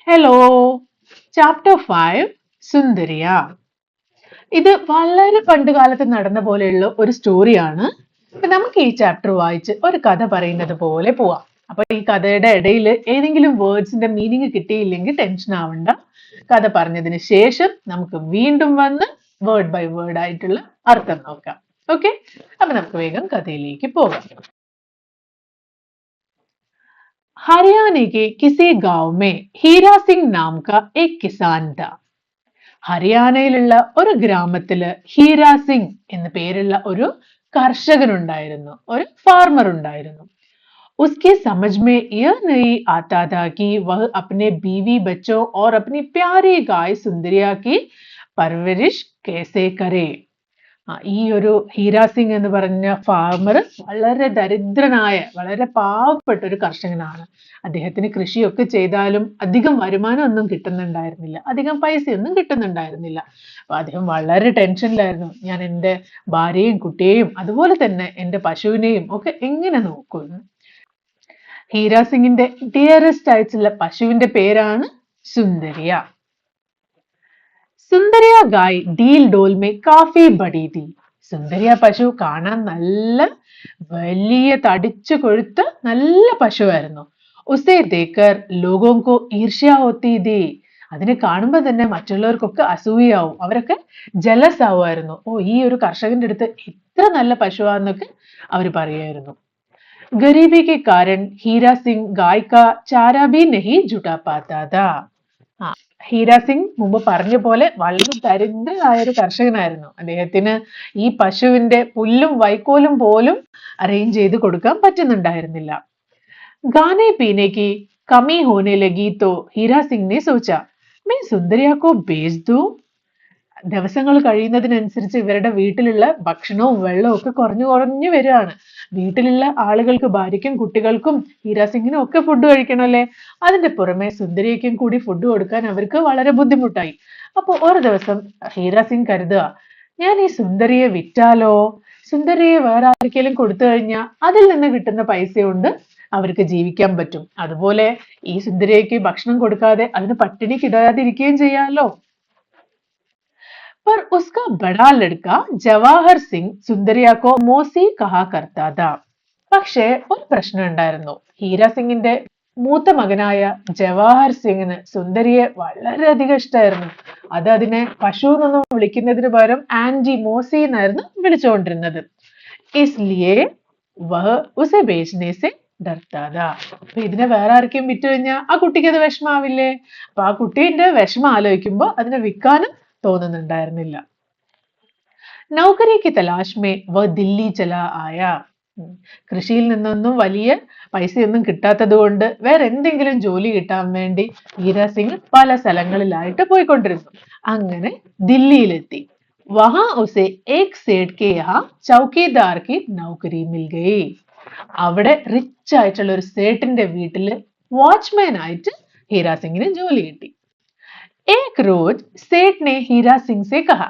Hello, chapter 5 സുന്ദരിയ. ഇത് വളരെ പണ്ട് കാലത്ത് നടന്ന പോലെയുള്ള ഒരു സ്റ്റോറിയാണ്. നമുക്ക് ഈ ചാപ്റ്റർ വായിച്ച് ഒരു കഥ പറയുന്നത് പോലെ പോവാം. അപ്പൊ ഈ കഥയുടെ ഇടയിൽ ഏതെങ്കിലും വേർഡ്സിന്റെ മീനിങ് കിട്ടിയില്ലെങ്കിൽ ടെൻഷൻ ആവണ്ട. കഥ പറഞ്ഞതിന് ശേഷം നമുക്ക് വീണ്ടും വന്ന് വേർഡ് ബൈ വേർഡ് ആയിട്ടുള്ള അർത്ഥം നോക്കാം. ഓക്കെ, അപ്പൊ നമുക്ക് വേഗം കഥയിലേക്ക് പോകാം. हरियाणा के किसी गांव में हीरा सिंह नाम का एक किसान था. ഹരിയാനയിലുള്ള ഒരു ഗ്രാമത്തില് ഹീര സിംഗ് എന്ന പേരുള്ള ഒരു കർഷകനുണ്ടായിരുന്നു, ഒരു ഫാർമർ ഉണ്ടായിരുന്നു. उसके समझ में यह नहीं आता था कि वह अपने बीवी बच्चों और अपनी प्यारी गाय सुंदरिया की परवरिश कैसे करे. ഈ ഒരു ഹീര സിംഗ് എന്ന് പറഞ്ഞ ഫാർമർ വളരെ ദരിദ്രനായ, വളരെ പാവപ്പെട്ട ഒരു കർഷകനാണ്. അദ്ദേഹത്തിന് കൃഷിയൊക്കെ ചെയ്താലും അധികം വരുമാനം ഒന്നും കിട്ടുന്നുണ്ടായിരുന്നില്ല, അധികം പൈസയൊന്നും കിട്ടുന്നുണ്ടായിരുന്നില്ല. അപ്പൊ അദ്ദേഹം വളരെ ടെൻഷനിലായിരുന്നു. ഞാൻ എൻ്റെ ഭാര്യയും കുട്ടിയെയും അതുപോലെ തന്നെ എൻ്റെ പശുവിനെയും ഒക്കെ എങ്ങനെ നോക്കും. ഹീര സിംഗിന്റെ ഡിയറസ്റ്റ് ആയിട്ടുള്ള പശുവിന്റെ പേരാണ് സുന്ദരിയ. സുന്ദരിയ ഗായ് ഡീൽ ഡോൽ മേ കാഫി ബഡി തി. സുന്ദരിയ പശു കാണാൻ നല്ല വലിയ തടിച്ചു കൊഴുത്ത നല്ല പശുവായിരുന്നു. ഉസേ ദേക്കർ ലോകോങ്കോ ഈർഷ്യ ഹോത്തി തി. അതിനെ കാണുമ്പോൾ തന്നെ മറ്റുള്ളവർക്കൊക്കെ അസൂയാവും, അവരൊക്കെ ജലസ് ആവുമായിരുന്നു. ഓ, ഈ ഒരു കർഷകന്റെ അടുത്ത് ഇത്ര നല്ല പശുവാന്നൊക്കെ അവർ പറയുമായിരുന്നു. गरीबी के कारण हीरा सिंह गाय का चारा भी नहीं जुटा पाता था. ഹീര സിംഗ് മുമ്പ് പറഞ്ഞ പോലെ വളരെ ദരിദ്രനായ ഒരു കർഷകനായിരുന്നു. അദ്ദേഹത്തിന് ഈ പശുവിന്റെ പുല്ലും വൈക്കോലും പോലും അറേഞ്ച് ചെയ്ത് കൊടുക്കാൻ പറ്റുന്നുണ്ടായിരുന്നില്ല. ഗാനെ പീനേക്ക് കമി ഹോനെ ലഗി തോ ഹീര സിംഗ് ने सोचा मैं सुंदरिया को बेच दूं. ദിവസങ്ങൾ കഴിയുന്നതിനനുസരിച്ച് ഇവരുടെ വീട്ടിലുള്ള ഭക്ഷണവും വെള്ളവും ഒക്കെ കുറഞ്ഞു കുറഞ്ഞു വരികയാണ്. വീട്ടിലുള്ള ആളുകൾക്ക്, ഭാര്യയ്ക്കും കുട്ടികൾക്കും ഹീര സിംഗിനും ഒക്കെ ഫുഡ് കഴിക്കണമല്ലേ. അതിന്റെ പുറമെ സുന്ദരിയയ്ക്കും കൂടി ഫുഡ് കൊടുക്കാൻ അവർക്ക് വളരെ ബുദ്ധിമുട്ടായി. അപ്പൊ ഒരു ദിവസം ഹീര സിംഗ് കരുതുക, ഞാൻ ഈ സുന്ദരിയെ വിറ്റാലോ, സുന്ദരിയെ വേറെ ആർക്കെങ്കിലും കൊടുത്തു കഴിഞ്ഞാൽ അതിൽ നിന്ന് കിട്ടുന്ന പൈസ കൊണ്ട് അവർക്ക് ജീവിക്കാൻ പറ്റും. അതുപോലെ ഈ സുന്ദരിയയ്ക്ക് ഭക്ഷണം കൊടുക്കാതെ അതിന് പട്ടിണി കിടാതിരിക്കുകയും ചെയ്യാമല്ലോ. पर उसका बड़ा लड़का जवाहर सिंह സുന്ദരിയ को മോസി കഹാ करता था. പക്ഷേ ഒരു പ്രശ്നം ഉണ്ടായിരുന്നു. ഹീര സിംഗിന്റെ മൂത്ത മകനായ ജവാഹർ സിംഗിന് സുന്ദരിയെ വളരെയധികം ഇഷ്ടമായിരുന്നു. അത് അതിനെ പശു എന്നൊന്നും വിളിക്കുന്നതിന് പകരം ആന്റി മോസി എന്നായിരുന്നു വിളിച്ചുകൊണ്ടിരുന്നത്. ഇസ്ലിയെ വഹ ഉസെ ബേച്ച്നെ സെ ഡർത്താ താ. അപ്പൊ ഇതിനെ വേറെ ആർക്കും വിറ്റു കഴിഞ്ഞാൽ ആ കുട്ടിക്ക് അത് വിഷമാവില്ലേ. അപ്പൊ ആ കുട്ടീന്റെ വിഷമം ആലോചിക്കുമ്പോ അതിനെ വിൽക്കാനും തോന്നുന്നുണ്ടായിരുന്നില്ല. നൗകരിക്ക് തലാഷ് മേ വ ദില്ലി ചലാ ആയ. കൃഷിയിൽ നിന്നൊന്നും വലിയ പൈസയൊന്നും കിട്ടാത്തത് കൊണ്ട് വേറെ എന്തെങ്കിലും ജോലി കിട്ടാൻ വേണ്ടി ഹീര സിംഗ് പല സ്ഥലങ്ങളിലായിട്ട് പോയിക്കൊണ്ടിരുന്നു. അങ്ങനെ ദില്ലിയിലെത്തി. വഹാ ഉസെ ഏക് സേഠ് കെ യഹാ ചൗക്കിദാർ കി നൗകരി മിൽ ഗയി. അവിടെ റിച്ച് ആയിട്ടുള്ള ഒരു സേഠിന്റെ വീട്ടില് വാച്ച്മാൻ ആയിട്ട് ഹീര സിംഗിന് ജോലി കിട്ടി. एक रोज सेठ ने हीरा सिंह से कहा.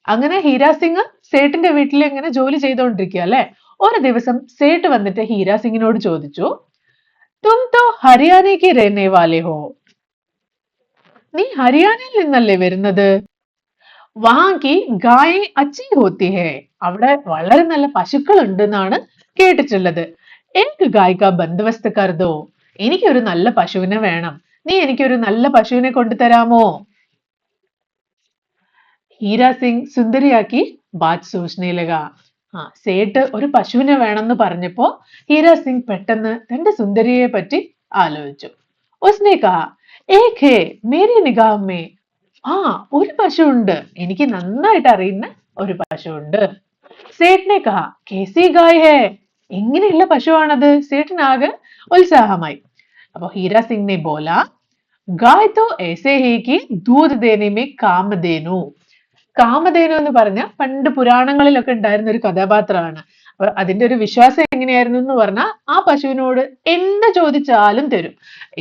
അങ്ങനെ ഹീര സിംഗ് സേഠിന്റെ വീട്ടിൽ ഇങ്ങനെ ജോലി ചെയ്തുകൊണ്ടിരിക്കുക അല്ലെ. ഒരു ദിവസം സേഠ് വന്നിട്ട് ഹീര സിംഗിനോട് ചോദിച്ചു, തും തോ ഹരിയാനയ്ക്ക് രഹനെ വാലെ ഹോ. നീ ഹരിയാനയിൽ നിന്നല്ലേ വരുന്നത്. വഹാങ്കി ഗായ് അച്ചി ഹോത്തി ഹേ. അവിടെ വളരെ നല്ല പശുക്കൾ ഉണ്ട് എന്നാണ് കേട്ടിട്ടുള്ളത്. എനിക്ക് ഗായ്ക്ക ബന്ദോബസ്ത് കർ ദോ. എനിക്കൊരു നല്ല പശുവിനെ വേണം, നീ എനിക്കൊരു നല്ല പശുവിനെ കൊണ്ടുതരാമോ. ഹീര സിംഗ് സുന്ദരിയാക്കി ബാത് സോച്നെ ലഗാ. സേഠ് ഒരു പശുവിനെ വേണമെന്ന് പറഞ്ഞപ്പോ ഹീര സിംഗ് പെട്ടെന്ന് തന്റെ സുന്ദരിയെ പറ്റി ആലോചിച്ചു. ഉസ്നെ കഹാ ഏക് ഹേ മേരി നിഗാഹ് മേ. ഒരു പശു ഉണ്ട്, എനിക്ക് നന്നായിട്ട് അറിയുന്ന ഒരു പശു ഉണ്ട്. സേഠ്നെ കഹാ കേസി ഗായ് ഹേ. എങ്ങനെയുള്ള പശുവാണത്. സേഠിനാകെ ഉത്സാഹമായി. അപ്പൊ ഹീര സിംഗ് ने बोला गाय तो ऐसे ही कि दूध देने में कामधेनु. കാമധേനു എന്ന് പറഞ്ഞ പണ്ട് പുരാണങ്ങളിലൊക്കെ ഉണ്ടായിരുന്ന ഒരു കഥാപാത്രമാണ്. അപ്പൊ അതിന്റെ ഒരു വിശ്വാസം എങ്ങനെയായിരുന്നു എന്ന് പറഞ്ഞാൽ ആ പശുവിനോട് എന്ത് ചോദിച്ചാലും തരും.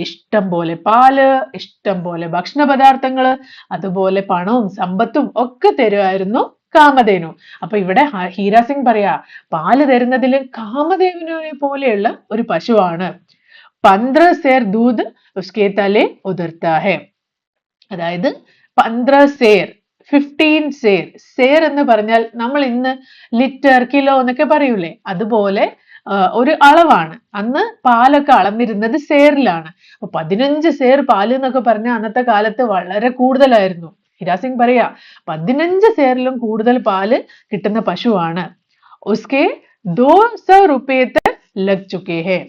ഇഷ്ടം പോലെ പാല്, ഇഷ്ടം പോലെ ഭക്ഷണ പദാർത്ഥങ്ങള്, അതുപോലെ പണവും സമ്പത്തും ഒക്കെ തരുമായിരുന്നു കാമധേനു. അപ്പൊ ഇവിടെ ഹീര സിംഗ് പറയാ, പാല് തരുന്നതിൽ കാമധേനുവിനെ പോലെയുള്ള ഒരു പശുവാണ്. 15 सेर दूध उसके तले उतरता है. അതായത് 15 സേർ 15 സേർ. സേർ എന്ന് പറഞ്ഞാൽ നമ്മൾ ഇന്ന് ലിറ്റർ കിലോ എന്നൊക്കെ പറയൂലേ, അതുപോലെ ഒരു അളവാണ്. അന്ന് പാലൊക്കെ അളന്നിരുന്നത് സേറിലാണ്. അപ്പൊ 15 സേർ പാല് എന്നൊക്കെ പറഞ്ഞാൽ അന്നത്തെ കാലത്ത് വളരെ കൂടുതലായിരുന്നു. हीरा सिंह പറയാ 15 സേറിലും കൂടുതൽ പാല് കിട്ടുന്ന പശുവാണ്. ഉസ്കെ 200 रुपए तक लग चुके हैं.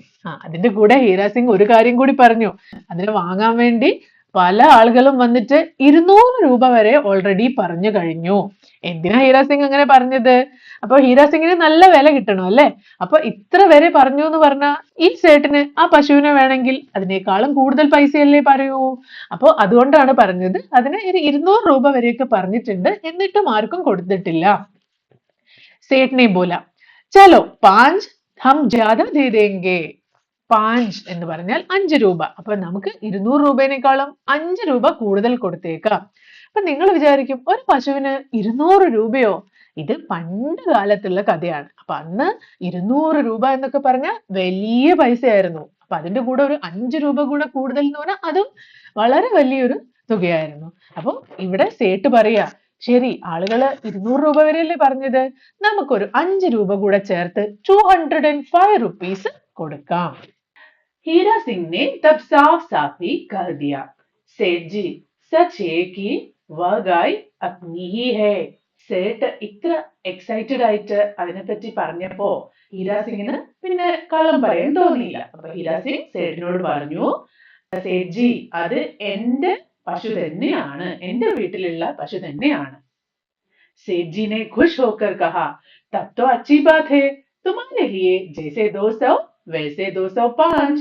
അതിന്റെ കൂടെ ഹീര സിംഗ് ഒരു കാര്യം കൂടി പറഞ്ഞു. അതിനെ വാങ്ങാൻ വേണ്ടി പല ആളുകളും വന്നിട്ട് 200 രൂപ വരെ ഓൾറെഡി പറഞ്ഞു കഴിഞ്ഞു. എന്തിനാ ഹീര സിംഗ് അങ്ങനെ പറഞ്ഞത്? അപ്പൊ ഹീര സിംഗിന് നല്ല വില കിട്ടണം അല്ലേ? അപ്പൊ ഇത്ര വരെ പറഞ്ഞു എന്ന് പറഞ്ഞാൽ ഈ സേട്ടിന് ആ പശുവിനെ വേണമെങ്കിൽ അതിനേക്കാളും കൂടുതൽ പൈസയല്ലേ പറയൂ. അപ്പൊ അതുകൊണ്ടാണ് പറഞ്ഞത്. അതിന് 200 രൂപ വരെയൊക്കെ പറഞ്ഞിട്ടുണ്ട്, എന്നിട്ടും ആർക്കും കൊടുത്തിട്ടില്ല. सेठ ने बोला चलो 5 हम ज्यादा दे देंगे. 5 എന്ന് പറഞ്ഞാൽ 5 രൂപ. അപ്പൊ നമുക്ക് 200 രൂപേനേക്കാളും 5 രൂപ കൂടുതൽ കൊടുത്തേക്കാം. അപ്പൊ നിങ്ങൾ വിചാരിക്കും ഒരു പശുവിന് 200 രൂപയോ? ഇത് പണ്ട് കാലത്തുള്ള കഥയാണ്. അപ്പൊ അന്ന് 200 രൂപ എന്നൊക്കെ പറഞ്ഞാൽ വലിയ പൈസയായിരുന്നു. അപ്പൊ അതിന്റെ കൂടെ ഒരു 5 രൂപ കൂടെ കൂടുതൽ എന്ന് പറഞ്ഞാൽ അതും വളരെ വലിയൊരു തുകയായിരുന്നു. അപ്പൊ ഇവിടെ സേട്ട് പറയാ, ശരി ആളുകള് 200 രൂപ വരെയല്ലേ പറഞ്ഞത്, നമുക്കൊരു 5 രൂപ കൂടെ ചേർത്ത് 205 rupees കൊടുക്കാം. हीरा सिंह ने तब साफ साफ ही कह दिया, सेठ जी सच है कि वह गाय अपनी ही है. സേട്ട് ഇത്ര എക്സൈറ്റഡ് ആയിട്ട് അതിനെപ്പറ്റി പറഞ്ഞപ്പോ ഹീരാ സിംഗിന് പിന്നെ കള്ളം പറയാൻ തോന്നിയില്ല. അപ്പൊ ഹീരാ സിംഗ് സേട്ടിനോട് പറഞ്ഞു, സേഠ് ജി അത് എന്റെ പശു തന്നെയാണ്, എന്റെ വീട്ടിലുള്ള പശു തന്നെയാണ്. सेठ जी ने खुश होकर कहा, तब तो अच्छी बात है, तुम्हारे लिए जैसे 200 वैसे 205.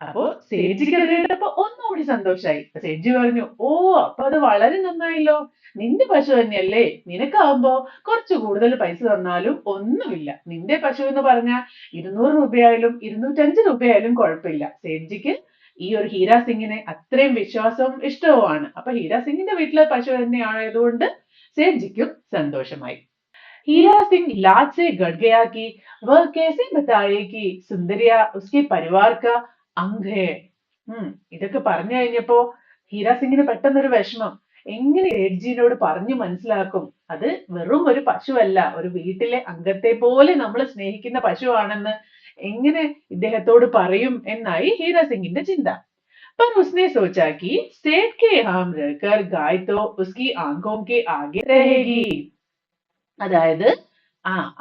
അപ്പോ സേഠ്ജിക്ക് അത് കേട്ടപ്പോ ഒന്നുകൂടി സന്തോഷായി. സേഠ്ജി പറഞ്ഞു, ഓ അപ്പൊ അത് വളരെ നന്നായല്ലോ, നിന്റെ പശു തന്നെയല്ലേ, നിനക്കാവുമ്പോ കുറച്ചു കൂടുതൽ പൈസ തന്നാലും ഒന്നുമില്ല. നിന്റെ പശു എന്ന് പറഞ്ഞാൽ 200 രൂപയായാലും 205 രൂപയായാലും കുഴപ്പമില്ല. സേഠ്ജിക്ക് ഈ ഒരു ഹീരാ സിംഗിനെ അത്രയും വിശ്വാസവും ഇഷ്ടവുമാണ്. അപ്പൊ ഹീരാ സിംഗിന്റെ വീട്ടിലെ പശു തന്നെ ആയതുകൊണ്ട് സേഠ്ജിക്കും സന്തോഷമായി. हीरा सिंह लाज से गड़ गया कि वह कैसे बताए कि सुंदरिया उसके परिवार का अंग है. ഇതൊക്കെ പറഞ്ഞു കഴിഞ്ഞപ്പോ ഹീരാ സിംഗിന് പെട്ടെന്നൊരു വിഷമം. എങ്ങനെ സേഠ്ജിയോട് പറഞ്ഞു മനസ്സിലാക്കും അത് വെറും ഒരു പശുവല്ല, ഒരു വീട്ടിലെ അംഗത്തെ പോലെ നമ്മൾ സ്നേഹിക്കുന്ന പശുവാണെന്ന് എങ്ങനെ ഇദ്ദേഹത്തോട് പറയും എന്നായി ഹീരാ സിംഗിന്റെ ചിന്ത. पर उसने सोचा कि सेठ के यहाँ रहकर गाय तो उसकी आंखों के आगे रहेगी. അതായത്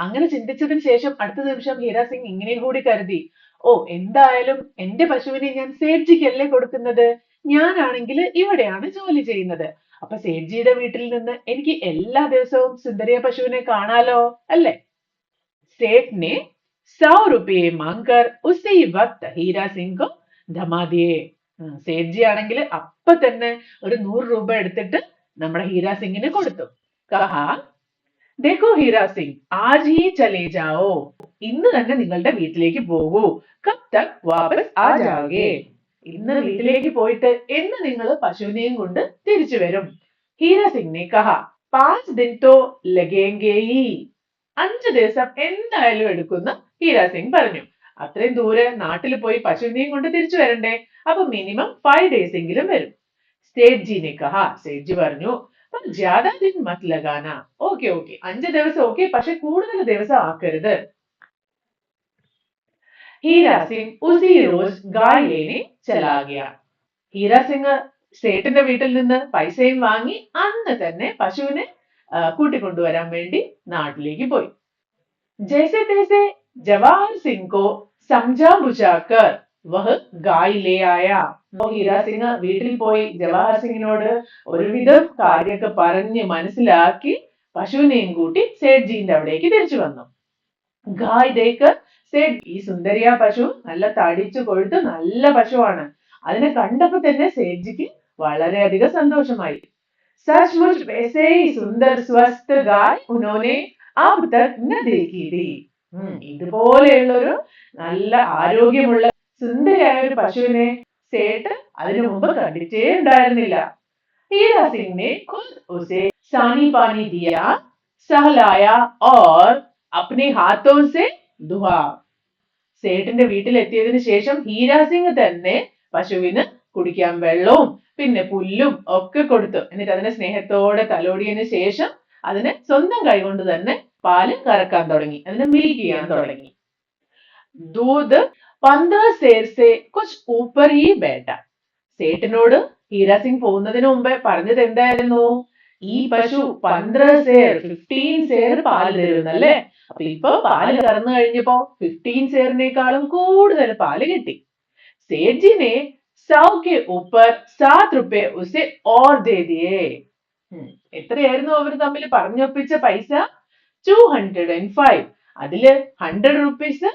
അങ്ങനെ ചിന്തിച്ചതിന് ശേഷം അടുത്ത നിമിഷം ഹീരാ സിംഗ് ഇങ്ങനെ കൂടി കരുതി, ഓ എന്തായാലും എന്റെ പശുവിനെ ഞാൻ സേഠ്ജിക്കല്ലേ കൊടുക്കുന്നത്, ഞാനാണെങ്കിൽ ഇവിടെയാണ് ജോലി ചെയ്യുന്നത്. അപ്പൊ സേഠ്ജിയുടെ വീട്ടിൽ നിന്ന് എനിക്ക് എല്ലാ ദിവസവും സുന്ദരിയ പശുവിനെ കാണാലോ അല്ലേ. സേഠ് ने 100 रुपये मांगकर उसी वक्त हीरा सिंह को धमा दिए. സേഠ്ജി ആണെങ്കിൽ അപ്പൊ തന്നെ ഒരു 100 രൂപ എടുത്തിട്ട് നമ്മുടെ ഹീരാ സിംഗിന് കൊടുത്തു. കഹാ, देखो हीरा सिंह आज ही चले जाओ, ഇന്ന് തന്നെ നിങ്ങളുടെ വീട്ടിലേക്ക് പോകൂ. കബ് തക് വാപസ് ആ ജാओगे. ഇന്ന് വീട്ടിലേക്ക് പോയിട്ട് എന്ന് നിങ്ങൾ പശുവിനെയും കൊണ്ട് തിരിച്ചു വരും. ഹീരാ സിംഗ് ने कहा 5 दिन तो लगेंगे ही. 5 ദിവസം എന്തായാലും എടുക്കുമെന്ന് ഹീരാ സിംഗ് പറഞ്ഞു. അത്രയും ദൂരെ നാട്ടിൽ പോയി പശുവിനെയും കൊണ്ട് തിരിച്ചു വരണ്ടേ, അപ്പൊ മിനിമം 5 days എങ്കിലും വരും. സേഠ്ജി ने कहा, സേഠ്ജി പറഞ്ഞു, ज्यादा दिन मत लगाना. ഓക്കെ 5 ദിവസം ഓക്കെ, പക്ഷെ കൂടുതൽ ദിവസം ആക്കരുത്. हीरा सिंह उसी रोज गाय लेने चला गया. ഹീരാ സിംഗ് സേട്ടിന്റെ വീട്ടിൽ നിന്ന് പൈസയും വാങ്ങി അന്ന് തന്നെ പശുവിനെ കൂട്ടിക്കൊണ്ടുവരാൻ വേണ്ടി നാട്ടിലേക്ക് പോയി. जैसे तैसे जवाहर सिंह को समझा बुझाकर वह गाय ले आया. ഹീരാ സിംഗ് വീട്ടിൽ പോയി ജവാഹർ സിംഗിനോട് ഒരുവിധം കാര്യമൊക്കെ പറഞ്ഞ് മനസ്സിലാക്കി പശുവിനെയും കൂട്ടി സേഠ്ജിന്റെ അവിടേക്ക് തിരിച്ചു വന്നു. ഗായ് ദേക്കർ സേഠ്, ഈ സുന്ദരിയ പശു നല്ല തടിച്ചു കൊഴുത്ത് നല്ല പശുവാണ്. അതിനെ കണ്ടപ്പോ തന്നെ സേഠ്ജിക്ക് വളരെയധികം സന്തോഷമായി. സച്ച്മുച്ച് വൈസേ ഹി സുന്ദർ സ്വസ്ഥ ഗായ് ഉन्होंने अब तक न देखी थी. ഇതുപോലെയുള്ളൊരു നല്ല ആരോഗ്യമുള്ള സുന്ദരിയായ ഒരു പശുവിനെ സേട്ട് അതിനു മുമ്പ് കണ്ടിട്ടേ ഉണ്ടായിരുന്നില്ല. हीरा सिंह ने खुद उसे सानी पानी दिया, सहलाया और अपने हाथों से धुआ. സേട്ടിന്റെ വീട്ടിലെത്തിയതിനു ശേഷം ഹീരാ സിംഗ് തന്നെ പശുവിന് കുടിക്കാൻ വെള്ളവും പിന്നെ പുല്ലും ഒക്കെ കൊടുത്തു. എന്നിട്ട് അതിനെ സ്നേഹത്തോടെ തലോടിയതിനു ശേഷം അതിന് സ്വന്തം കൈകൊണ്ട് തന്നെ പാല് കറക്കാൻ തുടങ്ങി, അതിനെ മിൽക്ക് ചെയ്യാൻ തുടങ്ങി. दूध 15 सेर से कुछ ऊपर ही बैठा. സേട്ടിനോട് ഹീരാ സിംഗ് പോകുന്നതിന് മുമ്പേ പറഞ്ഞത് എന്തായിരുന്നു? ഈ പശു 15 സേർ 15 സേർ പാല് തരുന്നല്ലേ. അപ്പൊ ഇപ്പൊ പാല് കറന്നു കഴിഞ്ഞപ്പോ 15 സേറിനേക്കാളും കൂടുതൽ പാല് കിട്ടി. സേഠ്ജിനെ 100 के ऊपर 7 रुपए उसे और दे दिए. എത്രയായിരുന്നു അവർ തമ്മിൽ പറഞ്ഞൊപ്പിച്ച പൈസ? 205. അതില് 100 റുപ്പീസ്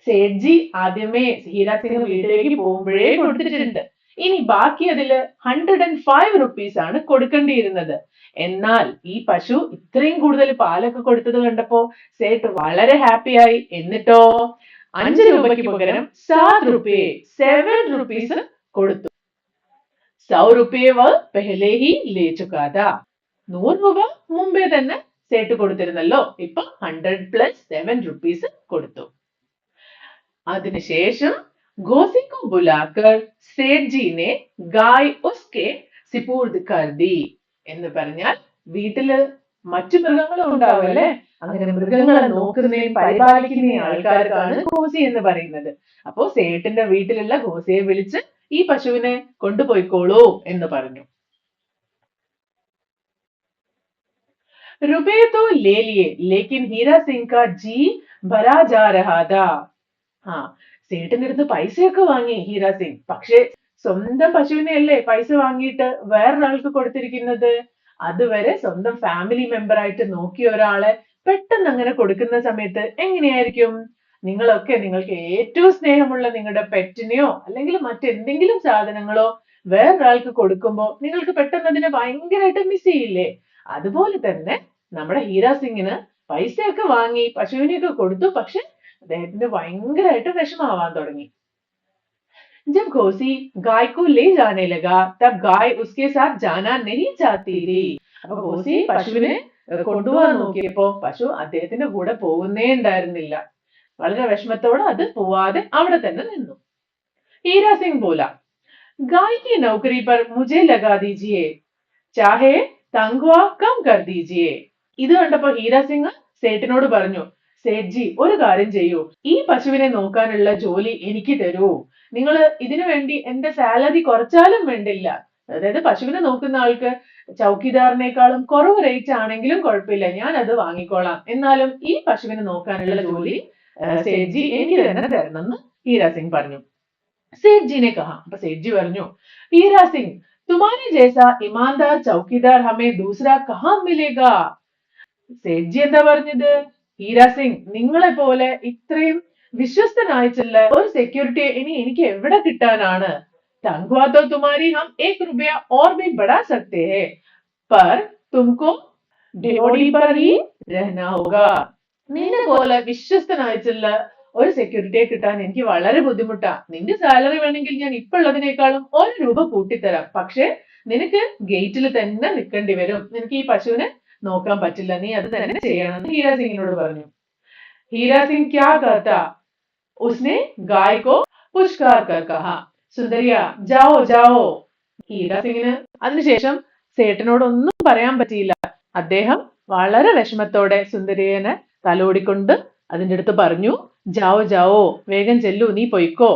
സേഠ്ജി ആദ്യമേ ഹീരാ സിംഗ് വീട്ടിലേക്ക് പോകുമ്പോഴേ കൊടുത്തിട്ടുണ്ട്. ഇനി ബാക്കി അതില് 105 റുപ്പീസ് ആണ് കൊടുക്കേണ്ടിയിരുന്നത്. എന്നാൽ ഈ പശു ഇത്രയും കൂടുതൽ പാലൊക്കെ കൊടുത്തത് കണ്ടപ്പോ സേട്ട് വളരെ ഹാപ്പിയായി. എന്നിട്ടോ 5 രൂപയ്ക്ക് പകരം 7 റുപ്പീസ് കൊടുത്തു. 100 रुपये वह पहले ही ले चुका था. 100 രൂപ മുമ്പേ തന്നെ സേട്ട് കൊടുത്തിരുന്നല്ലോ. ഇപ്പൊ 100 പ്ലസ് 7 റുപ്പീസ് കൊടുത്തു. അതിനുശേഷം घोसी को बुलाकर सेठ जी ने गाय उसके सिपूर्द कर दी. എന്ന് പറഞ്ഞാൽ വീട്ടില് മറ്റു മൃഗങ്ങളും ഉണ്ടാവുമല്ലേ, അങ്ങനെ മൃഗങ്ങളെ നോക്കുന്നതിനും പരിപാലിക്കുന്നതിനും ആൾക്കാർക്കാണ് ഘോസി എന്ന് പറയുന്നത്. അപ്പോ സേട്ടിന്റെ വീട്ടിലുള്ള ഘോസിയെ വിളിച്ച് ഈ പശുവിനെ കൊണ്ടുപോയിക്കോളൂ എന്ന് പറഞ്ഞു. रुपये तो ले लिए लेकिन हीरा सिंह का जी भरा जा रहा था. സേട്ടിന്റെ അടുത്ത് പൈസയൊക്കെ വാങ്ങി ഹീരാ സിംഗ്. പക്ഷെ സ്വന്തം പശുവിനെ അല്ലേ പൈസ വാങ്ങിയിട്ട് വേറൊരാൾക്ക് കൊടുത്തിരിക്കുന്നത്. അതുവരെ സ്വന്തം ഫാമിലി മെമ്പർ ആയിട്ട് നോക്കിയ ഒരാളെ പെട്ടെന്ന് അങ്ങനെ കൊടുക്കുന്ന സമയത്ത് എങ്ങനെയായിരിക്കും? നിങ്ങൾക്ക് ഏറ്റവും സ്നേഹമുള്ള നിങ്ങളുടെ പെറ്റിനെയോ അല്ലെങ്കിൽ മറ്റെന്തെങ്കിലും സാധനങ്ങളോ വേറൊരാൾക്ക് കൊടുക്കുമ്പോൾ നിങ്ങൾക്ക് പെട്ടെന്ന് അതിനെ ഭയങ്കരമായിട്ട് മിസ് ചെയ്യില്ലേ? അതുപോലെ തന്നെ നമ്മുടെ ഹീരാ സിംഗിന് പൈസയൊക്കെ വാങ്ങി പശുവിനെയൊക്കെ കൊടുത്തു. പക്ഷെ അദ്ദേഹത്തിന് ഭയങ്കരമായിട്ട് വിഷമാവാൻ തുടങ്ങി. जब घोसी गाय को ले जाने लगा तब गाय उसके साथ जाना नहीं चाहती थी. അപ്പൊ ഘോസി പശുവിനെ കൊണ്ടുപോകാൻ നോക്കിയപ്പോ പശു അദ്ദേഹത്തിന്റെ കൂടെ പോകുന്നേ ഉണ്ടായിരുന്നില്ല. വളരെ വിഷമത്തോടെ അത് പോവാതെ അവിടെ തന്നെ നിന്നു. हीरा सिंह बोला, गाय की नौकरी पर मुझे लगा दीजिए, चाहे तनख्वाह कम कर दीजिए. ഇത് കണ്ടപ്പോ ഹീരാ സിംഗ് സേട്ടിനോട് പറഞ്ഞു, സേഠ്ജി ഒരു കാര്യം ചെയ്യൂ, ഈ പശുവിനെ നോക്കാനുള്ള ജോലി എനിക്ക് തരൂ. നിങ്ങൾ ഇതിനു വേണ്ടി എന്റെ സാലറി കുറച്ചാലും വേണ്ടില്ല. അതായത് പശുവിനെ നോക്കുന്ന ആൾക്ക് ചൗക്കിദാറിനേക്കാളും കുറവ് റേറ്റ് ആണെങ്കിലും കുഴപ്പമില്ല, ഞാൻ അത് വാങ്ങിക്കോളാം. എന്നാലും ഈ പശുവിനെ നോക്കാനുള്ള ജോലി സേഠ്ജി എനിക്ക് തന്നെ തരണം എന്ന് ഹീരാ സിംഗ് പറഞ്ഞു. സേഠ്ജിനെ കഹാ. അപ്പൊ സേഠ്ജി പറഞ്ഞു, ഹീരാ സിംഗ് तुम्हारे जैसा ईमानदार चौकीदार हमें दूसरा कहाँ मिलेगा. സേഠ്ജി എന്താ പറഞ്ഞത്? ഹീരാ സിംഗ് നിങ്ങളെ പോലെ ഇത്രയും വിശ്വസ്തനായിട്ടുള്ള ഒരു സെക്യൂരിറ്റിയെ ഇനി എനിക്ക് എവിടെ കിട്ടാനാണ്? तनख्वाह तो तुम्हारी हम 1 रुपया और भी बढ़ा सकते हैं, पर तुमको ड्यूटी पर ही रहना होगा. നിന്നെ പോലെ വിശ്വസ്തനായിട്ടുള്ള ഒരു സെക്യൂരിറ്റിയെ കിട്ടാൻ എനിക്ക് വളരെ ബുദ്ധിമുട്ടാ. നിന്റെ സാലറി വേണമെങ്കിൽ ഞാൻ ഇപ്പൊ ഉള്ളതിനേക്കാളും 1 രൂപ കൂട്ടിത്തരാം. പക്ഷെ നിനക്ക് ഗേറ്റിൽ തന്നെ നിൽക്കേണ്ടി വരും. നിനക്ക് ഈ പശുവിനെ നോക്കാൻ പറ്റില്ല, നീ അത് തന്നെ ചെയ്യണം എന്ന് ഹീരാ സിംഗിനോട് പറഞ്ഞു. ഹീരാ സിംഗ് ക്യാ കർത്താ? ഉസ്നെ ഗായ് കോ പുഷ്കാർ കർ കഹാ, സുന്ദരിയ ജാവോ ജാവോ. ഹീരാ സിംഗിന് അതിനുശേഷം സേട്ടനോട് ഒന്നും പറയാൻ പറ്റിയില്ല. അദ്ദേഹം വളരെ വിഷമത്തോടെ സുന്ദരിയനെ തലോടിക്കൊണ്ട് അതിന്റെ അടുത്ത് പറഞ്ഞു, ജാവോ ജാവോ, വേഗം ചെല്ലു, നീ പൊയ്ക്കോ.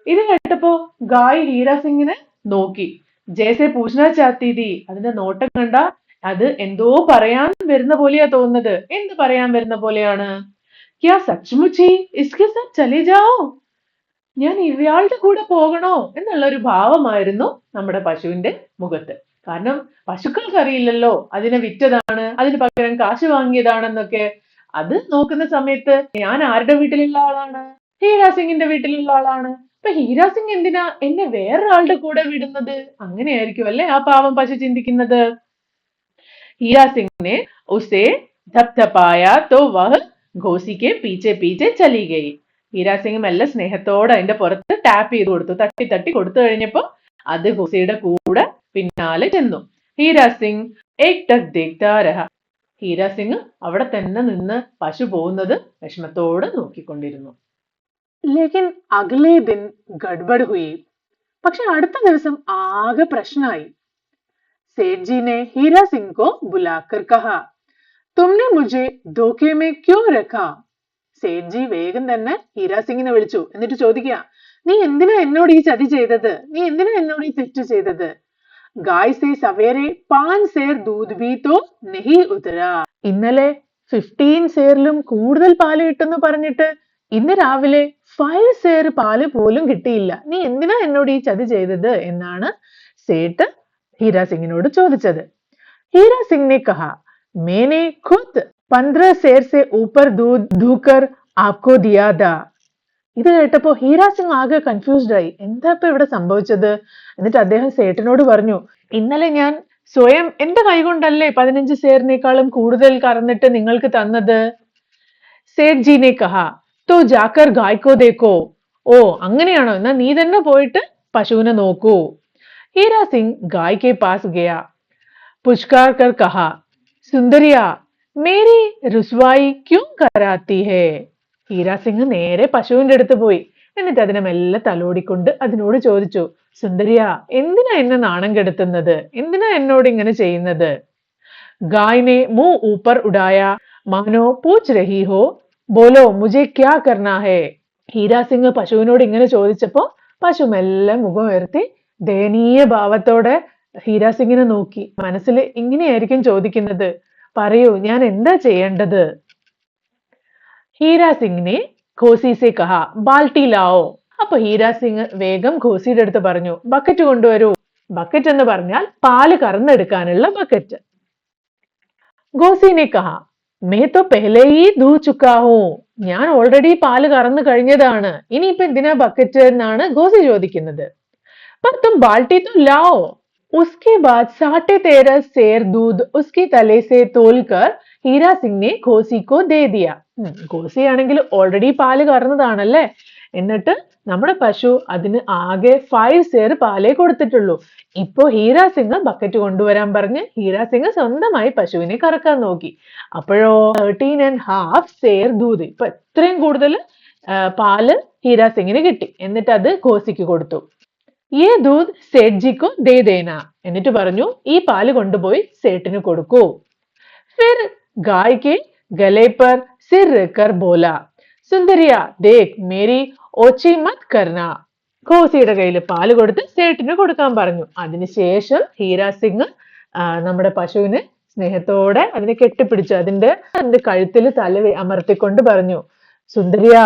ഇത് കേട്ടപ്പോ ഗായ് ഹീരാ സിംഗിനെ നോക്കി. ജേസെ പൂച്ച്നാ ചാത്തി തീ. അതിന്റെ നോട്ടം കണ്ട അത് എന്തോ പറയാൻ വരുന്ന പോലെയാ തോന്നുന്നത്. എന്ത് പറയാൻ വരുന്ന പോലെയാണ്? ക്യാ സച്ച്മുച്ച് ഇസ്കെ സാത്ത് ചലേ ജാओ, ഞാൻ ഇയാളുടെ കൂടെ പോകണോ എന്നുള്ള ഒരു ഭാവമായിരുന്നു നമ്മുടെ പശുവിന്റെ മുഖത്ത്. കാരണം പശുക്കൾക്ക് അറിയില്ലല്ലോ അതിനെ വിറ്റതാണ്, അതിന് പകരം കാശ് വാങ്ങിയതാണെന്നൊക്കെ. അത് നോക്കുന്ന സമയത്ത് ഞാൻ ആരുടെ വീട്ടിലുള്ള ആളാണ്? ഹീരാ സിംഗിന്റെ വീട്ടിലുള്ള ആളാണ്. അപ്പൊ ഹീരാ സിംഗ് എന്തിനാ എന്നെ വേറൊരാളുടെ കൂടെ വിടുന്നത്? അങ്ങനെയായിരിക്കും അല്ലെ ആ പാവം പശു ചിന്തിക്കുന്നത്. हीरा सिंह ने उसे धपधपाया तो वह घोसी के पीछे पीछे चली गई. ഹീരാ സിംഗ് മെല്ലെ സ്നേഹത്തോടെ അതിന്റെ പുറത്ത് ടാപ്പ് ചെയ്ത് കൊടുത്തു, തട്ടി തട്ടി കൊടുത്തു കഴിഞ്ഞപ്പോ അത് ഘോസിയുടെ കൂടെ പിന്നാലെ ചെന്നു. ഹീരാ സിംഗ് ഏക് ടക് ദേഖ്താ രഹാ. ഹീര സിംഗ് അവിടെ തന്നെ നിന്ന് പശു പോകുന്നത് വിഷമത്തോടെ നോക്കിക്കൊണ്ടിരുന്നു. ലേക്കിൻ അഗ്ലേ ദിൻ ഗഡ്ബഡ് ഹുയി. പക്ഷെ അടുത്ത ദിവസം ആകെ പ്രശ്നമായി. सेठ जी ने हीरा सिंह को बुलाकर कहा, तुमने मुझे धोखे में क्यों रखा? സേഠ് ജി വേഗം തന്നെ ഹീരാ സിംഗിനെ വിളിച്ചു. എന്നിട്ട് ചോദിക്കുക, നീ എന്തിനാ എന്നോട് ഈ ചതി ചെയ്തത്? നീ എന്തിനാ എന്നോട് ഈ തെറ്റ് ചെയ്തത്? ഗായ് സേ സവേരെ 5 സേർ ദൂത് ഭി തോ നഹി ഉതരാ. ഇന്നലെ 15 സേറിലും കൂടുതൽ പാല് കിട്ടുന്നു പറഞ്ഞിട്ട് ഇന്ന് രാവിലെ 5 സേർ പാല് പോലും കിട്ടിയില്ല. നീ എന്തിനാ എന്നോട് ഈ ചതി ചെയ്തത് എന്നാണ് സേഠ് हीरा सिंह नोड ചോദിച്ചത്. हीरा सिंह ने कहा, मैंने खुद 15 सेर से ऊपर दूध धूकर आपको दिया था. ഇത് കേട്ടപ്പോ ഹീരാ സിംഗ് ആകെ കൺഫ്യൂസ്ഡ് ആയി. എന്താ ഇപ്പൊ ഇവിടെ സംഭവിച്ചത്? എന്നിട്ട് അദ്ദേഹം സേഠനോട് പറഞ്ഞു, ഇന്നലെ ഞാൻ സ്വയം എന്റെ കൈകൊണ്ടല്ലേ 15 സേറിനേക്കാളും കൂടുതൽ കറന്നിട്ട് നിങ്ങൾക്ക് തന്നത്. സേഠ് ജി ने कहा, तो जाकर गाय को देखो. ഓ അങ്ങനെയാണോ? എന്നാ നീ തന്നെ പോയിട്ട് പശുവിനെ നോക്കൂ. हीरा सिंह गाय के पास गया, पुचकार कर कहा, सुंदरिया मेरी रुसवाई क्यों कराती है? ഹീരാ സിംഗ് നേരെ പശുവിന്റെ അടുത്ത് പോയി. എന്നിട്ട് അതിനെ മെല്ലെ തലോടിക്കൊണ്ട് അതിനോട് ചോദിച്ചു, സുന്ദരിയ എന്തിനാ എന്നെ നാണം കെടുത്തുന്നത്? എന്തിനാ എന്നോട് ഇങ്ങനെ ചെയ്യുന്നത്? ഗായ് ने मुंह ऊपर उड़ाया मानो पूछ रही हो, बोलो मुझे क्या करना है? ഹീരാ സിംഗ് പശുവിനോട് ഇങ്ങനെ ചോദിച്ചപ്പോ പശു മെല്ലെ മുഖം ഉയർത്തി ദയനീയ ഭാവത്തോടെ ഹീരാ സിംഗിനെ നോക്കി. മനസ്സിൽ ഇങ്ങനെയായിരിക്കും ചോദിക്കുന്നത്, പറയൂ ഞാൻ എന്താ ചെയ്യേണ്ടത്? ഹീരാ സിംഗിനെ ഘോസി സെ കഹ, ബാൽട്ടി ലാओ. അപ്പൊ ഹീരാ സിംഗ് വേഗം ഘോസിയുടെ അടുത്ത് പറഞ്ഞു, ബക്കറ്റ് കൊണ്ടുവരൂ. ബക്കറ്റ് എന്ന് പറഞ്ഞാൽ പാല് കറന്നെടുക്കാനുള്ള ബക്കറ്റ്. ഘോസിനെ കഹ, മേ തോ പെഹ്ലെ ഹി ദൂ ചുക്കാ ഹൂ. ഞാൻ ഓൾറെഡി പാല് കറന്നു കഴിഞ്ഞതാണ്, ഇനിയിപ്പോ എന്തിനാ ബക്കറ്റ് എന്നാണ് ഘോസി ചോദിക്കുന്നത്. पर तुम बाल्टी तो लाओ. उसके बाद 13.5 सेर दूध उसकी तले से तोलकर हीरा सिंह ने घोसी को दे दिया. ഘോസി ആണെങ്കിൽ ഓൾറെഡി പാല് കറന്നതാണല്ലേ. എന്നിട്ട് നമ്മുടെ പശു അതിന് ആകെ 5 സേർ പാലേ കൊടുത്തിട്ടുള്ളൂ. ഇപ്പോ ഹീരാ സിംഗ് ബക്കറ്റ് കൊണ്ടുവരാൻ പറഞ്ഞ് ഹീരാ സിംഗ് സ്വന്തമായി പശുവിനെ കറക്കാൻ നോക്കി. അപ്പോഴോ 13.5 സേർ ദൂത്. ഇപ്പൊ എത്രയും കൂടുതൽ പാല് ഹീരാ സിംഗിന് കിട്ടി. എന്നിട്ട് അത് ഘോസിക്ക് കൊടുത്തു. ये दूध सेठ जी को दे देना. എന്നിട്ട് പറഞ്ഞു, ഈ പാല് കൊണ്ടുപോയി സേട്ടിന് കൊടുക്കൂ. फिर गाय के गले पर सिर रखकर बोला, सुंदरिया देख मेरी ओची मत करना. ഘോസിയുടെ കയ്യിൽ പാല് കൊടുത്ത് സേട്ടിന് കൊടുക്കാൻ പറഞ്ഞു. അതിനുശേഷം ഹീരാ സിംഗ് നമ്മുടെ പശുവിനെ സ്നേഹത്തോടെ അതിനെ കെട്ടിപ്പിടിച്ചു. അതിന്റെ കഴുത്തിൽ തല അമർത്തിക്കൊണ്ട് പറഞ്ഞു, സുന്ദരിയ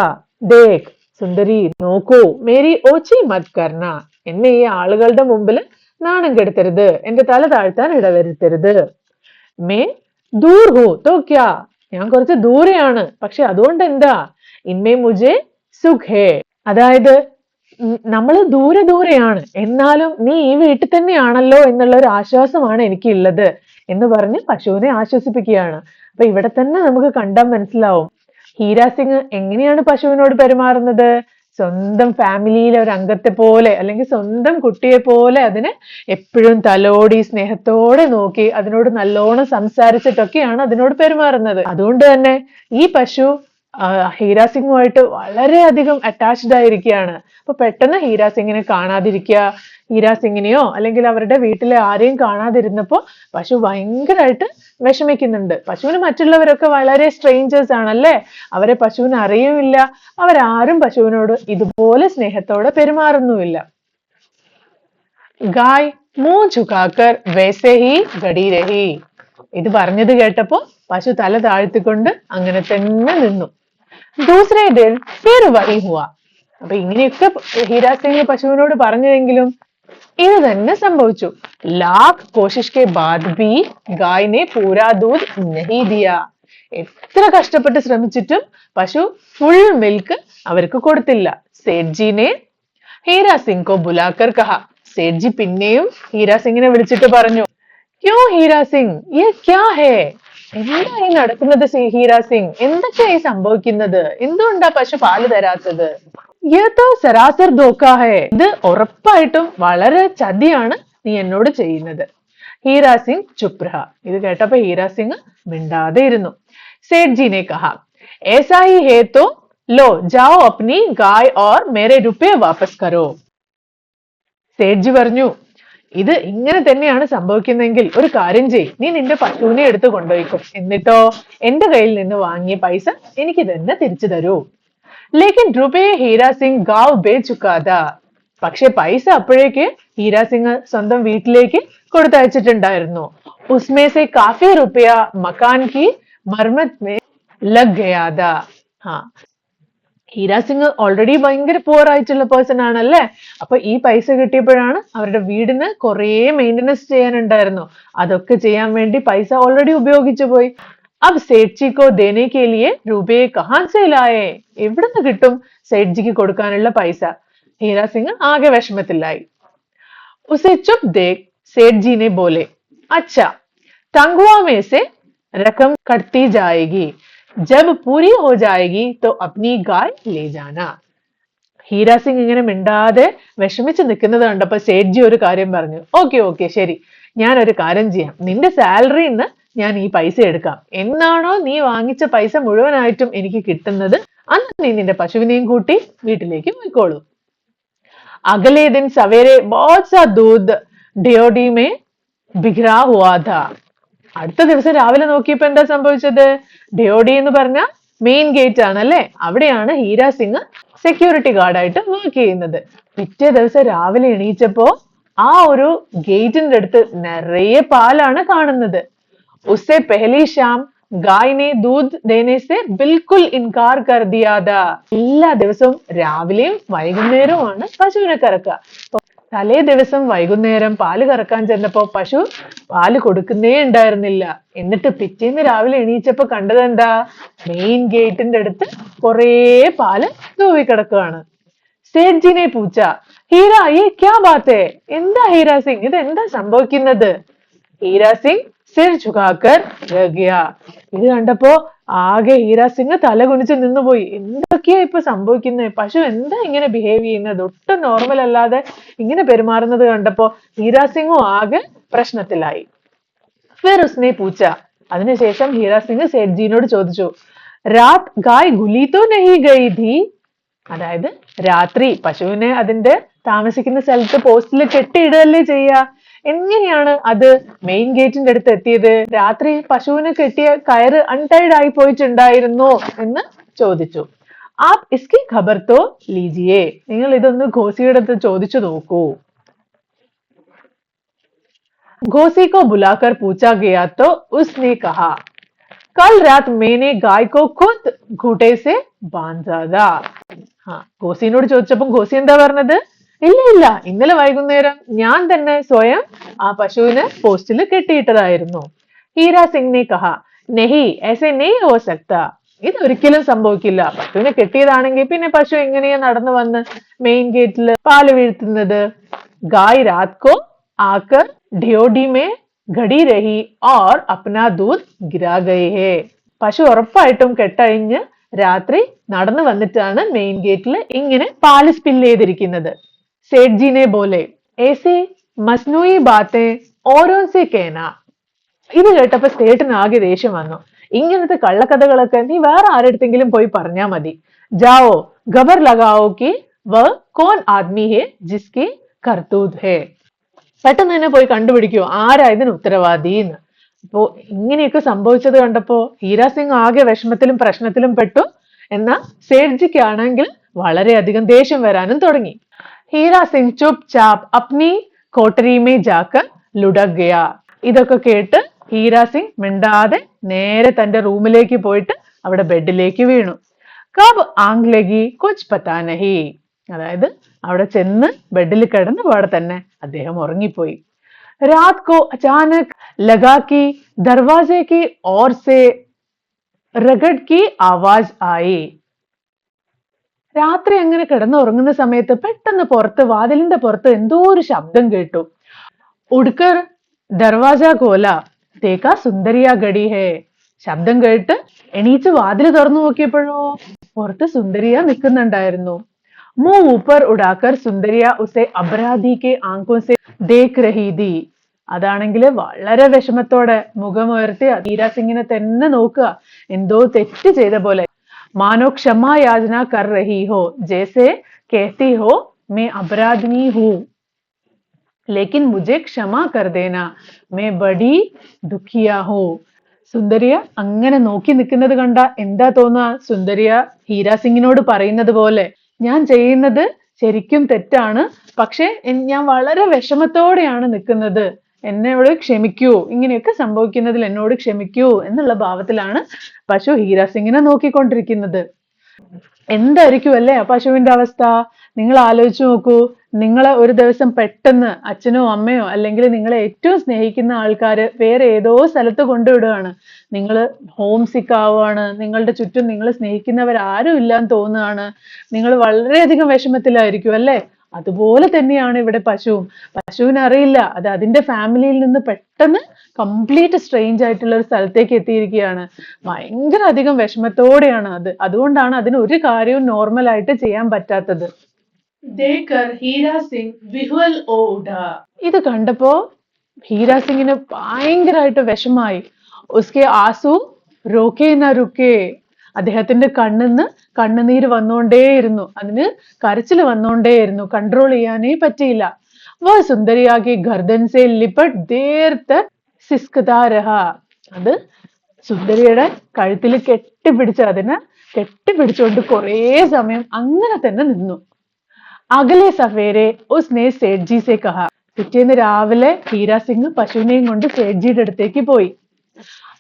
ദേഖ്, സുന്ദരി നോക്കൂ, മേരി ഓച്ചി മത് കർണ. എന്നെ ഈ ആളുകളുടെ മുമ്പിൽ നാണം കെടുത്തരുത്, എന്റെ തല താഴ്ത്താൻ ഇടവരുത്തരുത്. മേ ദൂർ ഹൂ തോ ക്യാ, ഞാൻ കുറച്ച് ദൂരെയാണ്, പക്ഷെ അതുകൊണ്ട് എന്താ, ഇൻമേ മുജെ സുഖ് ഹേ. അതായത് നമ്മൾ ദൂരെയാണ്, എന്നാലും നീ ഈ വീട്ടിൽ തന്നെയാണല്ലോ എന്നുള്ള ഒരു ആശ്വാസമാണ് എനിക്കുള്ളത് എന്ന് പറഞ്ഞ് പശുവിനെ ആശ്വസിപ്പിക്കുകയാണ്. അപ്പൊ ഇവിടെ തന്നെ നമുക്ക് കണ്ടാൽ മനസ്സിലാവും ഹീരാ സിംഗ് എങ്ങനെയാണ് പശുവിനോട് പെരുമാറുന്നത്. സ്വന്തം ഫാമിലിയിലെ ഒരു അംഗത്തെ പോലെ അല്ലെങ്കിൽ സ്വന്തം കുട്ടിയെ പോലെ അതിനെ എപ്പോഴും തലോടി സ്നേഹത്തോടെ നോക്കി അതിനോട് നല്ലോണം സംസാരിച്ചിട്ടൊക്കെയാണ് അതിനോട് പെരുമാറുന്നത്. അതുകൊണ്ട് തന്നെ ഈ പശു ഹീരാ സിംഗുമായിട്ട് വളരെയധികം അറ്റാച്ച്ഡ് ആയിരിക്കുകയാണ്. അപ്പൊ പെട്ടെന്ന് ഹീരാ സിംഗിനെ കാണാതിരിക്കുക, ഹീരാ സിംഗിനെയോ അല്ലെങ്കിൽ അവരുടെ വീട്ടിലെ ആരെയും കാണാതിരുന്നപ്പോ പശു ഭയങ്കരമായിട്ട് വിഷമിക്കുന്നുണ്ട്. പശുവിന് മറ്റുള്ളവരൊക്കെ വളരെ സ്ട്രേഞ്ചേഴ്സ് ആണല്ലേ, അവരെ പശുവിന് അറിയുമില്ല, അവരാരും പശുവിനോട് ഇതുപോലെ സ്നേഹത്തോടെ പെരുമാറുന്നുമില്ല. ഗായ് മുँह झुकाकर वैसे ही गड़ी रही. ഇത് പറഞ്ഞത് കേട്ടപ്പോ പശു തല താഴ്ത്തിക്കൊണ്ട് അങ്ങനെ തന്നെ നിന്നു. ദൂസരേ ദിൻ ഫിർ വഹി ഹുവാ. അപ്പൊ ഇങ്ങനെയൊക്കെ ഹീരാ സിംഗ് പശുവിനോട് പറഞ്ഞെങ്കിലും ഇത് തന്നെ സംഭവിച്ചു. ലാഖ് കോശിഷ് കെ ബാദ് ഭി ഗായ് നെ പൂരാ ദൂധ് നഹി ദിയാ. എത്ര കഷ്ടപ്പെട്ട് ശ്രമിച്ചിട്ടും പശു ഫുൾ മിൽക്ക് അവർക്ക് കൊടുത്തില്ല. സേഠ് ജി നെ ഹീരാ സിംഗ് കോ ബുലാക്കർ കഹാ. സേഠ് ജി പിന്നെയും ഹീരാ സിംഗിനെ വിളിച്ചിട്ട് പറഞ്ഞു, ക്യോ ഹീരാ സിംഗ് യേ ക്യാ ഹേ, എന്തായി നടക്കുന്നത് ഹീരാ സിംഗ്, എന്തൊക്കെയായി സംഭവിക്കുന്നത്, എന്തുകൊണ്ടാ പശു പാല് തരാത്തത്? യേ തോ സരാസർ ധോക്കാ ഹേ, ഇത് ഉറപ്പായിട്ടും വളരെ ചതിയാണ് നീ എന്നോട് ചെയ്യുന്നത്. ഹീരാ സിംഗ് ചുപ് രഹാ. ഇത് കേട്ടപ്പോ ഹീരാ സിംഗ് മിണ്ടാതെ ഇരുന്നു. സേഠ്ജിനെ കഹാ, ऐसा ही है तो लो जाओ अपनी गाय और मेरे रुपए वापस करो. സേഠ്ജി പറഞ്ഞു, ഇത് ഇങ്ങനെ തന്നെയാണ് സംഭവിക്കുന്നതെങ്കിൽ ഒരു കാര്യം ചെയ്, നീ നിന്റെ പശുവിനെ എടുത്ത് കൊണ്ടുപോയിക്കോ, എന്നിട്ടോ എന്റെ കയ്യിൽ നിന്ന് വാങ്ങിയ പൈസ എനിക്ക് തന്നെ തിരിച്ചു തരൂ. ലേക്കിൻ റുപേ ഹീരാ സിംഗ് ഗാവ് ബേ ചുക്കാതാ. പക്ഷെ പൈസ അപ്പോഴേക്ക് ഹീരാ സിംഗ് സ്വന്തം വീട്ടിലേക്ക് കൊടുത്തയച്ചിട്ടുണ്ടായിരുന്നു. ഉസ്മേ സെ കാഫി റുപയ മകാൻ കി മർമത് മേ ലഗ് ഗയാ താ. ഹീരാ സിംഗ് ഓൾറെഡി ഭയങ്കര പുവർ ആയിട്ടുള്ള പേഴ്സൺ ആണല്ലേ. അപ്പൊ ഈ പൈസ കിട്ടിയപ്പോഴാണ് അവരുടെ വീടിന് കുറെ മെയിൻ്റനൻസ് ചെയ്യാനുണ്ടായിരുന്നു. അതൊക്കെ ചെയ്യാൻ വേണ്ടി പൈസ ഓൾറെഡി ഉപയോഗിച്ചു പോയി. अब सेठ को देने के लिए रुपए कहां से लाए? എവിടുന്ന് കിട്ടും സേഠ്ജിക്ക് കൊടുക്കാനുള്ള പൈസ? ഹീരാ സിംഗ് ആകെ വിഷമത്തിലായി. उसे चुप देख सेठ जी ने बोले, अच्छा तंगुआ में से रकम कटती जाएगी, जब पूरी हो जाएगी तो अपनी गाय ले जाना. ഹീരാ സിംഗ് ഇങ്ങനെ മിണ്ടാതെ വിഷമിച്ച് നിൽക്കുന്നത് കണ്ടപ്പോ സേഠ്ജി ഒരു കാര്യം പറഞ്ഞു. ഓക്കെ ഓക്കെ ശരി, ഞാൻ ഒരു കാര്യം ചെയ്യാം, നിന്റെ സാലറിന്ന് ഞാൻ ഈ പൈസ എടുക്കാം. എന്നാണോ നീ വാങ്ങിച്ച പൈസ മുഴുവനായിട്ടും എനിക്ക് കിട്ടുന്നത് അന്ന് നീ നിന്റെ പശുവിനെയും കൂട്ടി വീട്ടിലേക്ക് പോയിക്കോളൂ. അഗലേ ദിൻ സവേരെ ബഹുത് സാ ദൂധ് ഡ്യോഡി മേ ബിഖ്രാ ഹുവാ ഥാ. അടുത്ത ദിവസം രാവിലെ നോക്കിയപ്പോ എന്താ സംഭവിച്ചത്? ഡ്യോഡി എന്ന് പറഞ്ഞ മെയിൻ ഗേറ്റ് ആണ് അല്ലെ, അവിടെയാണ് ഹീരാ സിംഗ് സെക്യൂരിറ്റി ഗാർഡായിട്ട് വർക്ക് ചെയ്യുന്നത്. പിറ്റേ ദിവസം രാവിലെ എണീച്ചപ്പോ ആ ഒരു ഗേറ്റിന്റെ അടുത്ത് നിറയെ പാലാണ് കാണുന്നത്. ഉസ്സെ പെഹലി ഷാം ഗായ് നെ ദൂധ് ദേനെ സെ ബിൽക്കുൽ ഇൻകാർ കർ ദിയാ താ. എല്ലാ ദിവസവും രാവിലെയും വൈകുന്നേരവുമാണ് പശുവിനെ കറക്കുക. തലേ ദിവസം വൈകുന്നേരം പാല് കറക്കാൻ ചെന്നപ്പോ പശു പാല് കൊടുക്കുന്നേ ഉണ്ടായിരുന്നില്ല. എന്നിട്ട് പിറ്റേന്ന് രാവിലെ എണീച്ചപ്പോ കണ്ടത് എന്താ? മെയിൻ ഗേറ്റിന്റെ അടുത്ത് കുറേ പാല് തൂവിക്കിടക്കുകയാണ്. സേഠ്ജിനെ പൂച്ച, ഹീര യേ ക്യാ ബാത് ഹൈ? എന്താ ഹീരാ സിംഗ്, ഇത് എന്താ സംഭവിക്കുന്നത്? ഹീരാ സിംഗ് സിർ ഝുകാകർ രഹ് ഗയാ. ഇത് കണ്ടപ്പോ ആകെ ഹീരാ സിംഗ് തല കുനിച്ച് നിന്നുപോയി. എന്തൊക്കെയാ ഇപ്പൊ സംഭവിക്കുന്നത്? പശു എന്താ ഇങ്ങനെ ബിഹേവ് ചെയ്യുന്നത്? ഒട്ടും നോർമൽ അല്ലാതെ ഇങ്ങനെ പെരുമാറുന്നത് കണ്ടപ്പോ ഹീരാ സിംഗും ആകെ പ്രശ്നത്തിലായി. ഫിർ ഉസ്നെ പൂച്ച, അതിനുശേഷം ഹീരാ സിംഗ് സേഠ്ജിനോട് ചോദിച്ചു, രാത് ഗായ് ഗുലി തോ നഹി ഗയി ഥി? അതായത് രാത്രി പശുവിനെ അതിന്റെ താമസിക്കുന്ന സ്ഥലത്ത് പോസ്റ്റിൽ കെട്ടിയിടല്ലേ ചെയ്യാ, എങ്ങനെയാണ് അത് മെയിൻ ഗേറ്റിന്റെ അടുത്ത് എത്തിയത്? രാത്രി പശുവിനെ കെട്ടിയ കയറ് അൺടൈഡ് ആയി പോയിട്ടുണ്ടായിരുന്നോ എന്ന് ചോദിച്ചു. ആപ് ഇസ്കി ഖബർ തോ ലീജിയേ, നിങ്ങൾ ഇതൊന്ന് ഘോസിയുടെ അടുത്ത് ചോദിച്ചു നോക്കൂ. घोसी को बुलाकर पूछा गया तो उसने कहा, कल रात मैंने गाय को खुद घूटे से बांधा था. ഘോസിനോട് ചോദിച്ചപ്പം ഘോസി എന്താ പറഞ്ഞത്? ഇല്ല ഇല്ല, ഇന്നലെ വൈകുന്നേരം ഞാൻ തന്നെ സ്വയം ആ പശുവിനെ പോസ്റ്റിൽ കെട്ടിയിട്ടതായിരുന്നു. ഹീരാ സിംഗ് ने कहा, नहीं ऐसे नहीं हो सकता. ഇത് ഒരിക്കലും സംഭവിക്കില്ല. പശുവിനെ കെട്ടിയതാണെങ്കിൽ പിന്നെ പശു എങ്ങനെയാ നടന്നു വന്ന് മെയിൻ ഗേറ്റിൽ പാല് വീഴ്ത്തുന്നത്? गाय रात को आकर ढ्योडी में घड़ी रही और अपना दूध गिरा गई है. പശു ഉറപ്പായിട്ടും കെട്ടഴിഞ്ഞ് രാത്രി നടന്നു വന്നിട്ടാണ് മെയിൻ ഗേറ്റിൽ ഇങ്ങനെ പാല് സ്പില്ല് ചെയ്തിരിക്കുന്നത്. സേഠ്ജി നെ ബോലെ, ऐसे മസ്നൂയി ബാത്തെ ഓരോൻ സെ കേന. ഇത് കേട്ടപ്പോ സേഠിന് ആകെ ദേഷ്യം വന്നു. ഇങ്ങനത്തെ കള്ളക്കഥകളൊക്കെ നീ വേറെ ആരെടുത്തെങ്കിലും പോയി പറഞ്ഞാ മതി. ജാവോ ഖബർ ലഗാവോ കി വ കോൻ ആദ്മി ഹെ ജിസ്കി കർത്തൂത് ഹെ. പെട്ടെന്ന് തന്നെ പോയി കണ്ടുപിടിക്കൂ ആരാ ഇതിന് ഉത്തരവാദി എന്ന്. അപ്പോ ഇങ്ങനെയൊക്കെ സംഭവിച്ചത് കണ്ടപ്പോ ഹീരാ സിംഗ് ആകെ വിഷമത്തിലും പ്രശ്നത്തിലും പെട്ടു. എന്നാ സേഠ്ജിക്കാണെങ്കിൽ വളരെയധികം ദേഷ്യം വരാനും തുടങ്ങി. Heera Singh Chup chap അപ്നി കോട്ടരി may Jakhar ലുഡക് Gaya. ഇതൊക്കെ കേട്ട് ഹീരാ സിംഗ് മിണ്ടാതെ നേരെ തന്റെ റൂമിലേക്ക് പോയിട്ട് അവിടെ ബെഡിലേക്ക് വീണു. കബ് ആങ്ക് ലഗി കുച്ച് പതാ നഹി. അതായത് അവിടെ ചെന്ന് ബെഡിൽ കിടന്ന പാടെ തന്നെ അദ്ദേഹം ഉറങ്ങിപ്പോയി. रात को अचानक लगा कि दरवाजे की ओर से रगड़ की आवाज आई. രാത്രി അങ്ങനെ കിടന്നുറങ്ങുന്ന സമയത്ത് പെട്ടെന്ന് പുറത്ത് വാതിലിന്റെ പുറത്ത് എന്തോ ഒരു ശബ്ദം കേട്ടു. ഉഡ്കർ ദർവാജ കോല തേക്കാ സുന്ദരിയ ഗടി ഹേ. ശബ്ദം കേട്ട് എണീച്ച് വാതിൽ തുറന്നു നോക്കിയപ്പോഴോ പുറത്ത് സുന്ദരിയ നിൽക്കുന്നുണ്ടായിരുന്നു. मुंह ऊपर उड़ाकर सुंदरिया उसे अपराधी के आंखों से देख रही थी. അതാണെങ്കിൽ വളരെ വിഷമത്തോടെ മുഖമുയർത്തി ഹീര സിംഗിനെ തന്നെ നോക്കുക, എന്തോ തെറ്റ് ചെയ്ത പോലെ. മാനോ ക്ഷമാ യാചന കർ രഹി ഹോ, ജैसे कहती हो मैं अपराधी हूँ, लेकिन मुझे क्षमा कर देना, मैं बड़ी दुखिया हूँ. സുന്ദരിയ അങ്ങനെ നോക്കി നിൽക്കുന്നത് കണ്ട എന്താ തോന്നുക? സുന്ദരിയ ഹീര സിംഗിനോട് പറയുന്നത് പോലെ, ഞാൻ ചെയ്യുന്നത് ശരിക്കും തെറ്റാണ്, പക്ഷെ ഞാൻ വളരെ വിഷമത്തോടെയാണ് നിൽക്കുന്നത്, എന്നോട് ക്ഷമിക്കൂ, ഇങ്ങനെയൊക്കെ സംഭവിക്കുന്നതിൽ എന്നോട് ക്ഷമിക്കൂ എന്നുള്ള ഭാവത്തിലാണ് പശു ഹീര സിംഗിനെ നോക്കിക്കൊണ്ടിരിക്കുന്നത്. എന്തായിരിക്കും അല്ലേ ആ പശുവിന്റെ അവസ്ഥ? നിങ്ങൾ ആലോചിച്ചു നോക്കൂ. നിങ്ങളെ ഒരു ദിവസം പെട്ടെന്ന് അച്ഛനോ അമ്മയോ അല്ലെങ്കിൽ നിങ്ങളെ ഏറ്റവും സ്നേഹിക്കുന്ന ആൾക്കാര് വേറെ ഏതോ സ്ഥലത്ത് കൊണ്ടുവിടുകയാണ്. നിങ്ങൾ ഹോം സിക്ക് ആവുകയാണ്, നിങ്ങളുടെ ചുറ്റും നിങ്ങൾ സ്നേഹിക്കുന്നവർ ആരും ഇല്ലാന്ന് തോന്നുകയാണ്, നിങ്ങൾ വളരെയധികം വിഷമത്തിലായിരിക്കും അല്ലേ? അതുപോലെ തന്നെയാണ് ഇവിടെ പശുവും. പശുവിന് അറിയില്ല, അത് അതിന്റെ ഫാമിലിയിൽ നിന്ന് പെട്ടെന്ന് കംപ്ലീറ്റ് സ്ട്രേഞ്ച് ആയിട്ടുള്ള ഒരു സ്ഥലത്തേക്ക് എത്തിയിരിക്കുകയാണ്. ഭയങ്കര അധികം വിഷമത്തോടെയാണ് അത്. അതുകൊണ്ടാണ് അതിന് ഒരു കാര്യവും നോർമൽ ആയിട്ട് ചെയ്യാൻ പറ്റാത്തത്. ഇത് കണ്ടപ്പോ ഹീര സിംഗിന് ഭയങ്കരമായിട്ട് വിഷമായി. ഉസ്കെ ആസു രോക്കേ ന രുക്കേ, അദ്ദേഹത്തിന്റെ കണ്ണിന്ന് കണ്ണുനീര് വന്നുകൊണ്ടേയിരുന്നു, അതിന് കരച്ചിൽ വന്നുകൊണ്ടേയിരുന്നു, കൺട്രോൾ ചെയ്യാനേ പറ്റിയില്ല. വ സുന്ദരിയാകെ ഗർദൻ സെ ലിപട്ട് ദേർ തക് സിസ്കതാ രഹാ, അത് സുന്ദരിയുടെ കഴുത്തിൽ കെട്ടിപ്പിടിച്ച് അതിനെ കെട്ടിപ്പിടിച്ചുകൊണ്ട് കുറേ സമയം അങ്ങനെ തന്നെ നിന്നു. അകലെ സവേരെ ഉസ്നെ സേഠ്ജി സെ കഹാ, പിറ്റേന്ന് രാവിലെ ഹീര സിംഗ് പശുവിനെയും കൊണ്ട് സേഠ്ജിയുടെ അടുത്തേക്ക് പോയി.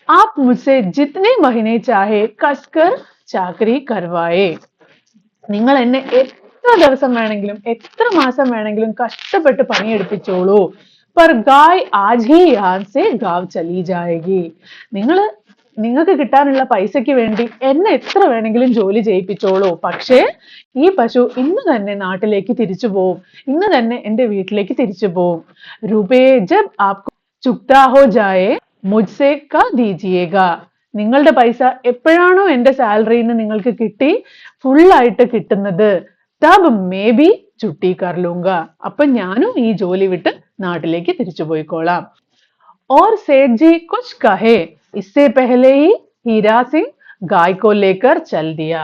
ആപ് മുझसे जितने महीने चाहे कसकर चाकरी करवाए, നിങ്ങൾ എന്നെ എത്ര ദിവസം വേണമെങ്കിലും എത്ര മാസം വേണമെങ്കിലും കഷ്ടപ്പെട്ട് പണിയെടുപ്പിച്ചോളൂ, पर गाय आज ही यहाँ से गाँव चली जाएगी, നിങ്ങൾക്ക് കിട്ടാനുള്ള പൈസയ്ക്ക് വേണ്ടി എന്നെ എത്ര വേണമെങ്കിലും ജോലി ചെയ്യിപ്പിച്ചോളൂ, പക്ഷേ ഈ പശു ഇന്ന് തന്നെ നാട്ടിലേക്ക് തിരിച്ചു പോവും, ഇന്ന് തന്നെ എന്റെ വീട്ടിലേക്ക് തിരിച്ചു പോവും. രൂപേ ജബ് ആപ്കോ ചുക്താ ഹോ ജായേ മുझसे का दीजिएगा, നിങ്ങളുടെ പൈസ എപ്പോഴാണോ എന്റെ സാലറിയിൽ നിന്ന് നിങ്ങൾക്ക് കിട്ടി ഫുൾ ആയിട്ട് കിട്ടുന്നത്, തബ് മേ ബി ചുട്ടി കർ ലൂങ്ക, അപ്പൊ ഞാനും ഈ ജോലി വിട്ട് നാട്ടിലേക്ക് തിരിച്ചു പോയിക്കോളാം. और सेठ जी कुछ कहे इससे पहले ही हीरा सिंह गाय को लेकर चल दिया.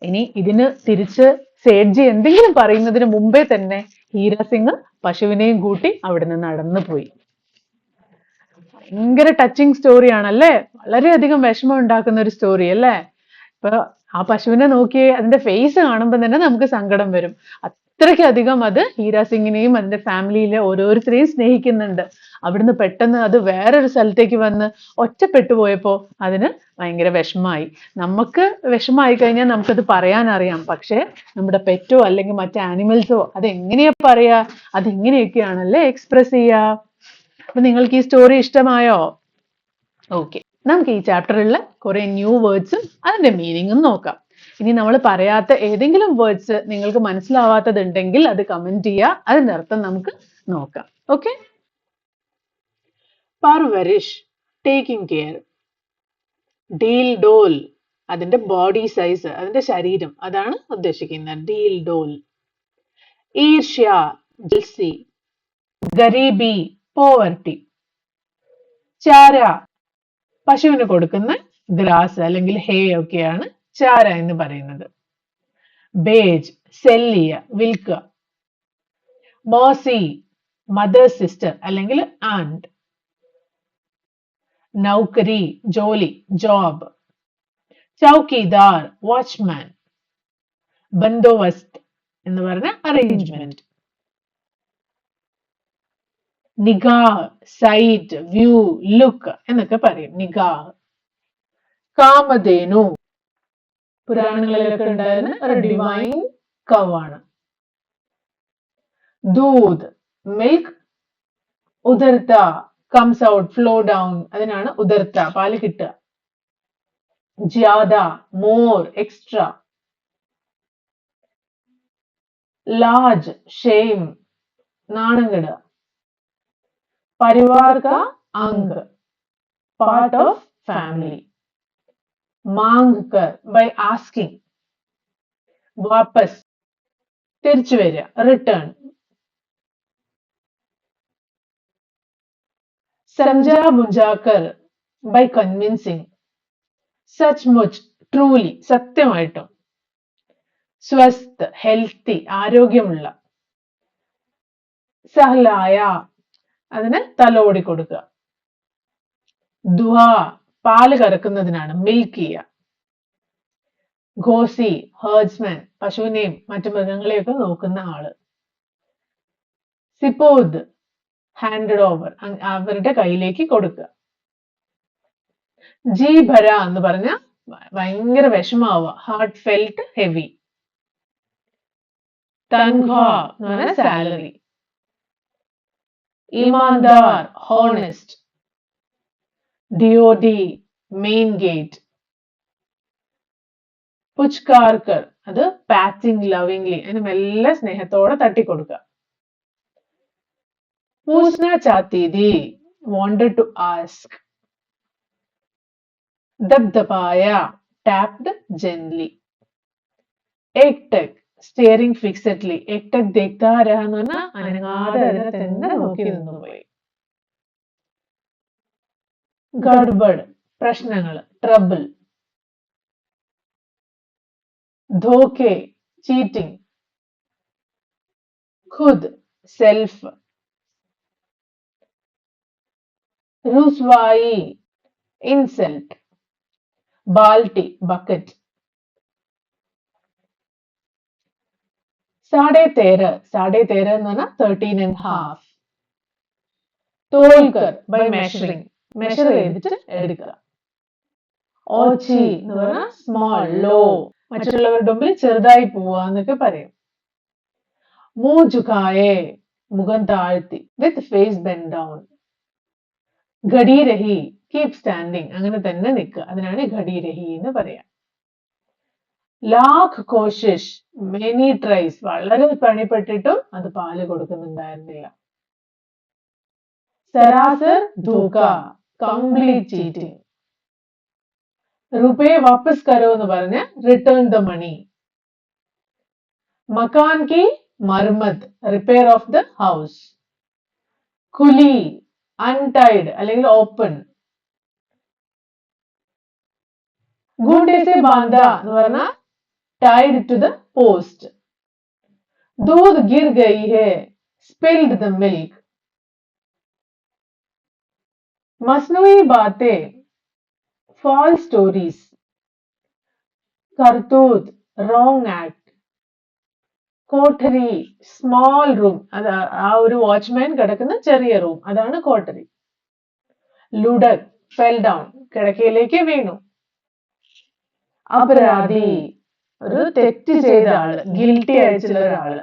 ഇനി ഇതിന് തിരിച്ച് സേഠ്ജി എന്തെങ്കിലും പറയുന്നതിന് മുമ്പേ തന്നെ ഹീര സിംഗ് പശുവിനെയും കൂട്ടി അവിടുന്ന് നടന്നു പോയി. ഭയങ്കര ടച്ചിങ് സ്റ്റോറിയാണല്ലേ, വളരെയധികം വിഷമം ഉണ്ടാക്കുന്ന ഒരു സ്റ്റോറി അല്ലേ? ഇപ്പൊ ആ പശുവിനെ നോക്കിയേ, അതിന്റെ ഫേസ് കാണുമ്പോൾ തന്നെ നമുക്ക് സങ്കടം വരും. അത്രയ്ക്കധികം അത് ഹീര സിംഗിനെയും അതിന്റെ ഫാമിലിയിലെ ഓരോരുത്തരെയും സ്നേഹിക്കുന്നുണ്ട്. അവിടുന്ന് പെട്ടെന്ന് അത് വേറൊരു സ്ഥലത്തേക്ക് വന്ന് ഒറ്റപ്പെട്ടു പോയപ്പോ അതിന് ഭയങ്കര വിഷമായി. നമുക്ക് വിഷമായി കഴിഞ്ഞാൽ നമുക്കത് പറയാൻ അറിയാം, പക്ഷെ നമ്മുടെ പെറ്റോ അല്ലെങ്കിൽ മറ്റു ആനിമൽസോ അത് എങ്ങനെയാ പറയാ, അതെങ്ങനെയൊക്കെയാണല്ലേ എക്സ്പ്രസ് ചെയ്യാ. അപ്പൊ നിങ്ങൾക്ക് ഈ സ്റ്റോറി ഇഷ്ടമായോ? ഓക്കെ, നമുക്ക് ഈ ചാപ്റ്ററിൽ കുറെ ന്യൂ വേർഡ്സും അതിന്റെ മീനിങ്ങും നോക്കാം. ഇനി നമ്മൾ പറയാത്ത ഏതെങ്കിലും വേർഡ്സ് നിങ്ങൾക്ക് മനസ്സിലാവാത്തത് ഉണ്ടെങ്കിൽ അത് കമന്റ് ചെയ്യുക, അതിന്റെ അർത്ഥം നമുക്ക് നോക്കാം. ഓക്കെ, പർവരിഷ് ടേക്കിംഗ് കെയർ, ഡീൽ ഡോൽ അതിന്റെ ബോഡി സൈസ്, അതിന്റെ ശരീരം, അതാണ് ഉദ്ദേശിക്കുന്നത് ഡീൽ ഡോൽ. ഈർഷ്യ ജൽസി, ഗരീബി പോവർട്ടി. ചാര പശുവിന് കൊടുക്കുന്ന ഗ്രാസ് അല്ലെങ്കിൽ ഹേ ഒക്കെയാണ് ചാര എന്ന് പറയുന്നത്. ബേജ് സെല്ലിയ വിൽക്കുക. മോസി മദർ സിസ്റ്റർ അല്ലെങ്കിൽ ആൻഡ്. നൗകരി ജോലി ജോബ്. ചൗക്കിദാർ വാച്ച്മാൻ. ബന്ദോബസ്ത് എന്ന് പറഞ്ഞ അറേഞ്ച്മെന്റ്. നിഗാഹ് സൈറ്റ് വ്യൂ ലുക്ക് എന്നൊക്കെ പറയും നിഗാഹ്. കാമധേനു പുരാണങ്ങളിലൊക്കെ ഉണ്ടായിരുന്ന ഒരു ഡിവൈൻ കവാണ്. ദൂത് മിൽക്ക്. ഉദർത്ത കംസ് ഔട്ട് ഫ്ലോ ഡൗൺ, അതിനാണ് ഉദർത്ത പാല് കിട്ടുക. ജ്യാദ മോർ എക്സ്ട്രാ. ലാർജ് ഷെയിം നാണം കെടുക. परिवार का अंग पार्ट ऑफ फैमिली. मांग कर by asking. वापस തിരിച്ചു വരിക റിട്ടേൺ. समझा बुझाकर by convincing. സച്ച്മുച്ച് ട്രൂലി സത്യമായിട്ടും. സ്വസ്ഥ് ഹെൽത്തി ആരോഗ്യമുള്ള. സഹലായ അതിന് തലോടി കൊടുക്കുക. ദുആ പാല് കറക്കുന്നതിനാണ്, മിൽക്ക് ചെയ്യുക. ഘോസി ഹേർഡ്സ്മാൻ പശുവിനെയും മറ്റു മൃഗങ്ങളെയൊക്കെ നോക്കുന്ന ആള്. സിപ്പോദ് ഹാൻഡഡ് ഓവർ അവരുടെ കയ്യിലേക്ക് കൊടുക്കുക. ജി ഭര എന്ന് പറഞ്ഞ ഭയങ്കര വിഷമാവുക, ഹാർട്ട് ഫെൽറ്റ് ഹെവി. തൻഖ്വാ എന്ന് പറഞ്ഞ സാലറി. ഈമാൻദാർ ഹോണസ്റ്റ്. ഡിഒഡി മെയിൻ ഗേറ്റ്. പുച്കാർക്കർ അത് പാറ്റിംഗ് ലവിംഗ്ലി, അതിന് മെല്ലെ സ്നേഹത്തോടെ തട്ടിക്കൊടുക്കുക. പൂച്ച്ന ചാത്തി തി wanted to ask. ദബ്ദബായ tapped gently. एक टक staring fixedly. एक टक देखता रहा എന്ന് പറഞ്ഞാൽ അനങ്ങാതെ അതിനെ തന്നെ നോക്കി നിന്നുപോയി. ഗഡ്ബഡ് പ്രശ്നങ്ങൾ, ട്രബിൾ. ധോക്കെ ചീറ്റിംഗ്. ഖുദ് സെൽഫ്. റുസ്വായി ഇൻസൾട്ട്. ബാൽട്ടി ബക്കറ്റ്. സാഡേ തേര എന്ന് പറഞ്ഞാൽ 13.5. തോൽക്കർ ബൈ മെഷറിംഗ്, മെഷർ ചെയ്തിട്ട് എടുക്കുക. ഓച്ചി എന്ന് പറഞ്ഞാൽ സ്മോൾ, ലോ, മറ്റുള്ളവരുടെ മുമ്പിൽ ചെറുതായി പോവുക എന്നൊക്കെ പറയും. മൂജുകായെ മുഖം താഴ്ത്തി, വിത്ത് ഫേസ് ബെൻഡ് ഡൗൺ. ഘടി രഹി കീപ് സ്റ്റാൻഡിങ്, അങ്ങനെ തന്നെ നിൽക്കുക, അതിനാണ് ഘടി രഹി എന്ന് പറയാം. ലാഖ് കോശിഷ് മെനി ട്രൈസ്, വളരെ പണിപ്പെട്ടിട്ടും അത് പാല് കൊടുക്കുന്നുണ്ടായിരുന്നില്ല. സരാസർ ധോക്ക കംപ്ലീറ്റ് ചീറ്റിംഗ്. റുപേ വാപ്പസ് കരോ എന്ന് പറഞ്ഞ റിട്ടേൺ ദ മണി. മകാൻ കി മർമത്ത് റിപ്പയർ ഓഫ് ദ ഹൗസ്. കുലി അൺടൈഡ് അല്ലെങ്കിൽ ഓപ്പൺ. ഗൂണ്ടേ സെ ബാന്ധാ എന്ന് പറഞ്ഞാൽ tied to the post. दूध गिर गई है, spilled the milk. मसनूई बातें false stories. करतूत wrong act. കോട്ടരി സ്മോൾ റൂം, അത് ആ ഒരു വാച്ച്മാൻ കിടക്കുന്ന ചെറിയ റൂം, അതാണ് കോട്ടരി. ലുഡക് ഫെൽ ഡൗൺ കിടക്കയിലേക്ക് വീണു. അപരാധി ഒരു തെറ്റ് ചെയ്ത ആള്, ഗിൽറ്റി ആയിട്ടുള്ള ഒരാള്.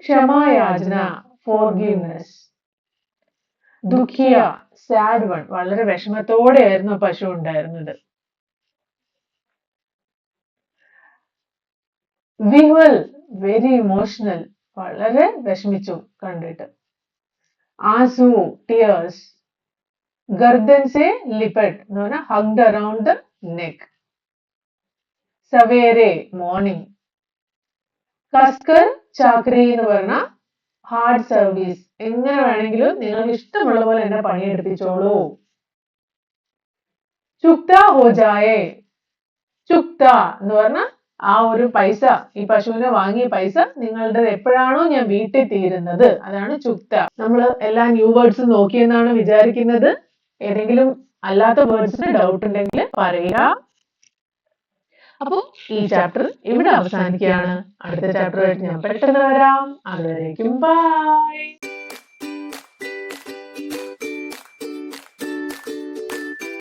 ക്ഷമായാചന ഫോർഗീവ്നെസ്. ദുഃഖിയ സാഡ് വൺ, വളരെ വിഷമത്തോടെയായിരുന്നു പശു ഉണ്ടായിരുന്നത്. വിഹ്വൽ വെരി ഇമോഷണൽ, വളരെ വിഷമിച്ചു കണ്ടിട്ട്. ആസു ടിയേഴ്സ്. ഗർദൻ സെ ലിപ്പറ്റ് എന്ന് പറഞ്ഞാൽ ഹഗ്ഡ് അറൌണ്ട് ദ നെക്ക്. സവേരെ മോർണിംഗ്. കസ്കർ ചാക്രി എന്ന് പറഞ്ഞ ഹാർഡ് സർവീസ്, എങ്ങനെ വേണമെങ്കിലും നിങ്ങൾക്ക് ഇഷ്ടമുള്ള പോലെ എന്നെ പണിയെടുപ്പിച്ചോളൂ. ചുക്ത ഹോജായേ, ചുക്ത എന്ന് പറഞ്ഞ ആ ഒരു പൈസ, ഈ പശുവിനെ വാങ്ങിയ പൈസ നിങ്ങളുടെ എപ്പോഴാണോ ഞാൻ വീട്ടിൽ തീരുന്നത്, അതാണ് ചുക്ത. നമ്മൾ എല്ലാ ന്യൂ വേർഡ്സും നോക്കിയെന്നാണ് വിചാരിക്കുന്നത്. ഏതെങ്കിലും അല്ലാത്ത വേർഡ്സിന് ഡൗട്ട് ഉണ്ടെങ്കിൽ പറയുക. അപ്പോ ഈ ചാപ്റ്റർ ഇവിടെ അവസാനിക്കുകയാണ്. അടുത്ത ചാപ്റ്ററായിട്ട് ഞാൻ പെട്ടെന്ന് വരാം. അതുവരേക്കും ബൈ.